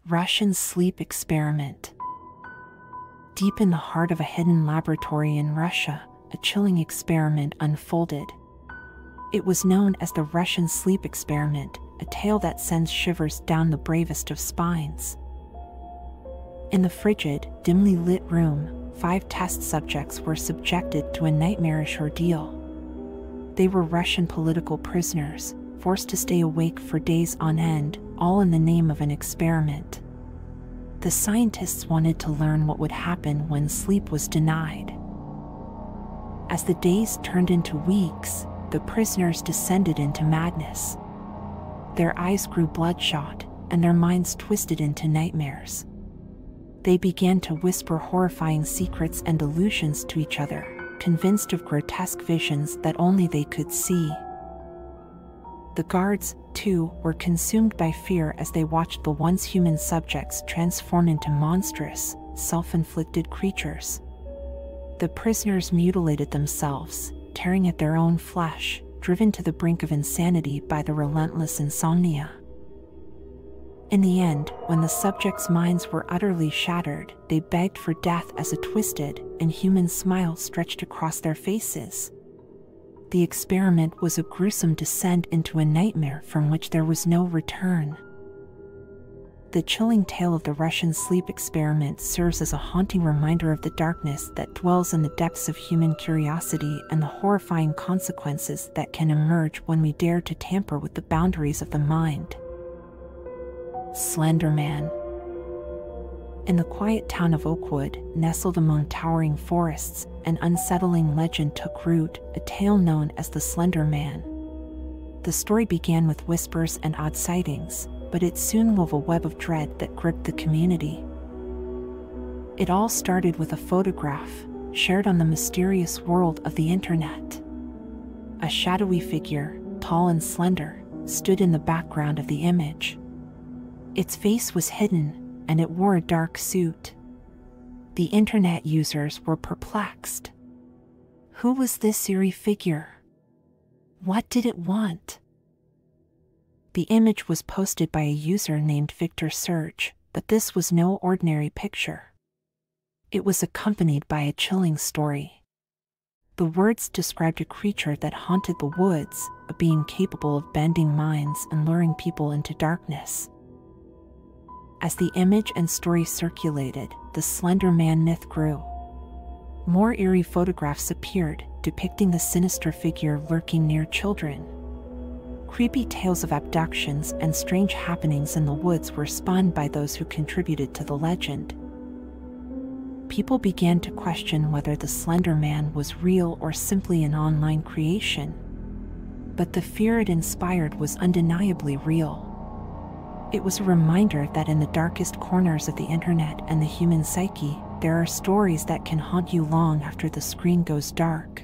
Russian sleep experiment. Deep in the heart of a hidden laboratory in Russia, a chilling experiment unfolded. It was known as the Russian sleep experiment, a tale that sends shivers down the bravest of spines. In the frigid, dimly lit room, 5 test subjects were subjected to a nightmarish ordeal. They were Russian political prisoners, forced to stay awake for days on end, all in the name of an experiment. The scientists wanted to learn what would happen when sleep was denied. As the days turned into weeks, the prisoners descended into madness. Their eyes grew bloodshot, and their minds twisted into nightmares. They began to whisper horrifying secrets and delusions to each other, convinced of grotesque visions that only they could see. The guards, too, were consumed by fear as they watched the once human subjects transform into monstrous, self-inflicted creatures. The prisoners mutilated themselves, tearing at their own flesh, driven to the brink of insanity by the relentless insomnia. In the end, when the subjects' minds were utterly shattered, they begged for death as a twisted, inhuman smile stretched across their faces. The experiment was a gruesome descent into a nightmare from which there was no return. The chilling tale of the Russian sleep experiment serves as a haunting reminder of the darkness that dwells in the depths of human curiosity and the horrifying consequences that can emerge when we dare to tamper with the boundaries of the mind. Slender Man. In the quiet town of Oakwood, nestled among towering forests, an unsettling legend took root, a tale known as the Slender Man. The story began with whispers and odd sightings, but it soon wove a web of dread that gripped the community. It all started with a photograph, shared on the mysterious world of the internet. A shadowy figure, tall and slender, stood in the background of the image. Its face was hidden, and it wore a dark suit. The internet users were perplexed. Who was this eerie figure? What did it want? The image was posted by a user named Victor Surge, but this was no ordinary picture. It was accompanied by a chilling story. The words described a creature that haunted the woods, a being capable of bending minds and luring people into darkness. As the image and story circulated, the Slender Man myth grew. More eerie photographs appeared, depicting the sinister figure lurking near children. Creepy tales of abductions and strange happenings in the woods were spun by those who contributed to the legend. People began to question whether the Slender Man was real or simply an online creation. But the fear it inspired was undeniably real. It was a reminder that in the darkest corners of the internet and the human psyche, there are stories that can haunt you long after the screen goes dark.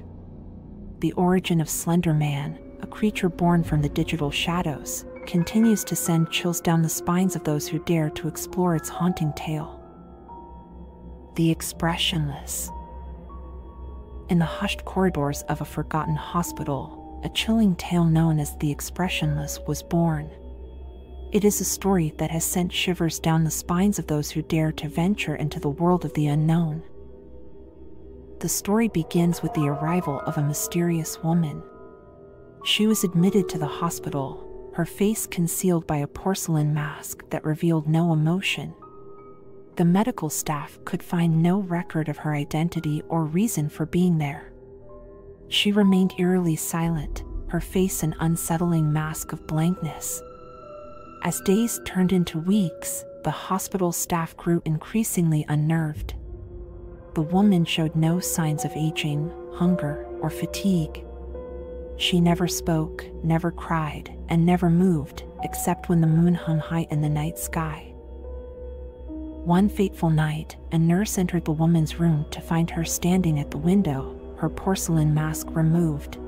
The origin of Slender Man, a creature born from the digital shadows, continues to send chills down the spines of those who dare to explore its haunting tale. The Expressionless. In the hushed corridors of a forgotten hospital, a chilling tale known as the Expressionless was born. It is a story that has sent shivers down the spines of those who dare to venture into the world of the unknown. The story begins with the arrival of a mysterious woman. She was admitted to the hospital, her face concealed by a porcelain mask that revealed no emotion. The medical staff could find no record of her identity or reason for being there. She remained eerily silent, her face an unsettling mask of blankness. As days turned into weeks, the hospital staff grew increasingly unnerved. The woman showed no signs of aging, hunger, or fatigue. She never spoke, never cried, and never moved, except when the moon hung high in the night sky. One fateful night, a nurse entered the woman's room to find her standing at the window, her porcelain mask removed.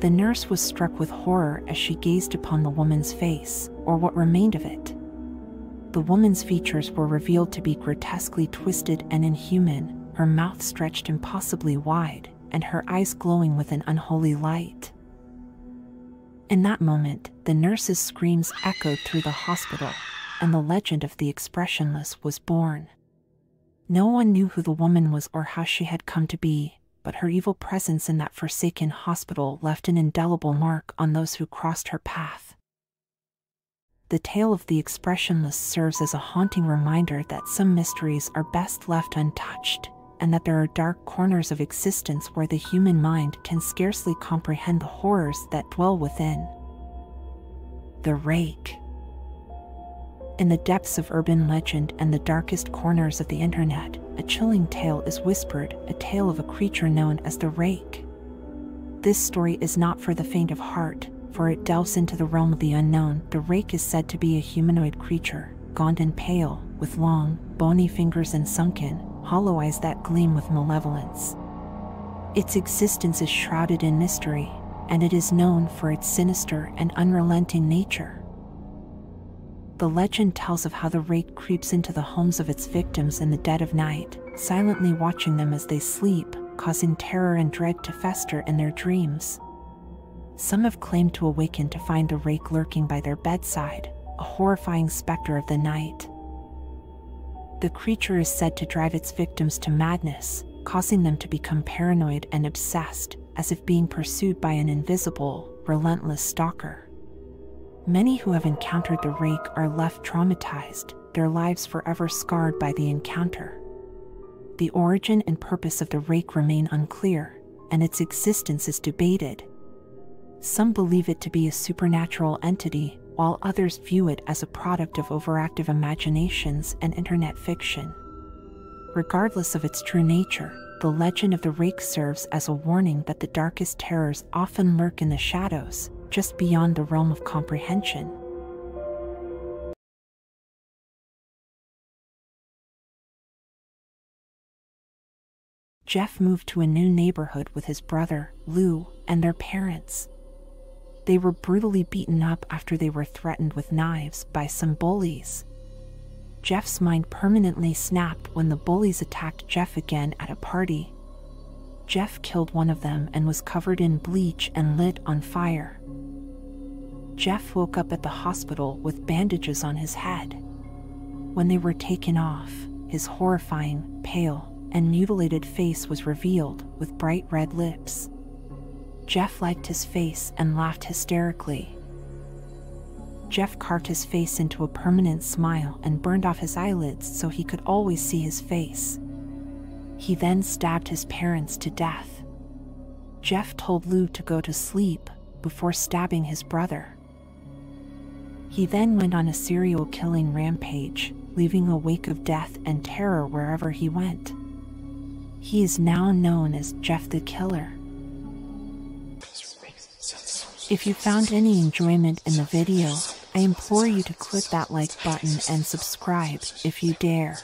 The nurse was struck with horror as she gazed upon the woman's face, or what remained of it. The woman's features were revealed to be grotesquely twisted and inhuman, her mouth stretched impossibly wide, and her eyes glowing with an unholy light. In that moment, the nurse's screams echoed through the hospital. and the legend of the Expressionless was born. No one knew who the woman was or how she had come to be, but her evil presence in that forsaken hospital left an indelible mark on those who crossed her path. The tale of the Expressionless serves as a haunting reminder that some mysteries are best left untouched, and that there are dark corners of existence where the human mind can scarcely comprehend the horrors that dwell within. The Rake. In the depths of urban legend and the darkest corners of the internet, a chilling tale is whispered, a tale of a creature known as the Rake. This story is not for the faint of heart, for it delves into the realm of the unknown. The Rake is said to be a humanoid creature, gaunt and pale, with long, bony fingers and sunken, hollow eyes that gleam with malevolence. Its existence is shrouded in mystery, and it is known for its sinister and unrelenting nature. The legend tells of how the Rake creeps into the homes of its victims in the dead of night, silently watching them as they sleep, causing terror and dread to fester in their dreams. Some have claimed to awaken to find the Rake lurking by their bedside, a horrifying specter of the night. The creature is said to drive its victims to madness, causing them to become paranoid and obsessed, as if being pursued by an invisible, relentless stalker. Many who have encountered the Rake are left traumatized, their lives forever scarred by the encounter. The origin and purpose of the Rake remain unclear, and its existence is debated. Some believe it to be a supernatural entity, while others view it as a product of overactive imaginations and internet fiction. Regardless of its true nature, the legend of the Rake serves as a warning that the darkest terrors often lurk in the shadows, just beyond the realm of comprehension. Jeff moved to a new neighborhood with his brother, Lou, and their parents. They were brutally beaten up after they were threatened with knives by some bullies. Jeff's mind permanently snapped when the bullies attacked Jeff again at a party. Jeff killed one of them and was covered in bleach and lit on fire. Jeff woke up at the hospital with bandages on his head. When they were taken off, his horrifying, pale, and mutilated face was revealed, with bright red lips. Jeff liked his face and laughed hysterically. Jeff carved his face into a permanent smile and burned off his eyelids so he could always see his face. He then stabbed his parents to death. Jeff told Lou to go to sleep before stabbing his brother. He then went on a serial killing rampage, leaving a wake of death and terror wherever he went. He is now known as Jeff the Killer. If you found any enjoyment in the video, I implore you to click that like button and subscribe if you dare.